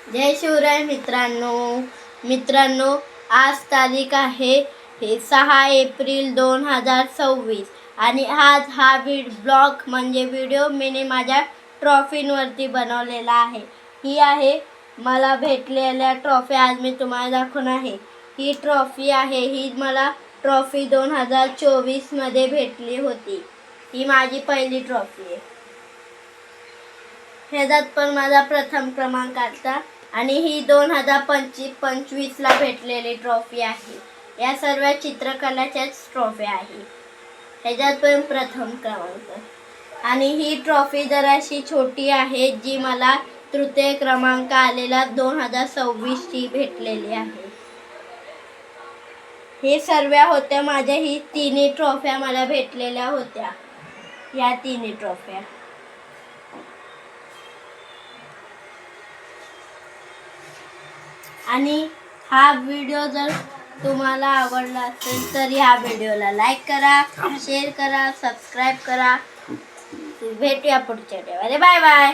जय शिवराय मित्रांनो, आज तारीख आहे 6 एप्रिल 2026 आणि आज हा ब्लॉग म्हणजे व्हिडिओ मी माझ्या ट्रॉफींवरती बनवलेला आहे। ही आहे मला भेटलेल्या ट्रॉफी। आज मी तुम्हाला दाखवणार आहे। ही ट्रॉफी आहे, ही मला ट्रॉफी 2024 मध्ये भेटली होती। ही माझी पहिली ट्रॉफी आहे। ह्याच्यात पण माझा प्रथम क्रमांक आला आणि ही 2025 ला भेटलेली ट्रॉफी आहे। या सर्व चित्रकलाच्याच ट्रॉफी आहे। ह्याच्यात पण प्रथम क्रमांक आणि ही ट्रॉफी जराशी छोटी आहे, जी मला तृतीय क्रमांक आलेला 2026 ची भेटलेली आहे। हे सर्व होत्या माझ्या ही तिन्ही ट्रॉफ्या मला भेटलेल्या होत्या। या तिन्ही ट्रॉफ्या आणि हा व्हिडिओ जर तुम्हाला आवडला असेल तर या व्हिडिओला लाईक करा, शेअर करा, सबस्क्राइब करा। भेटूया पुढच्या व्हिडिओमध्ये। Bye bye.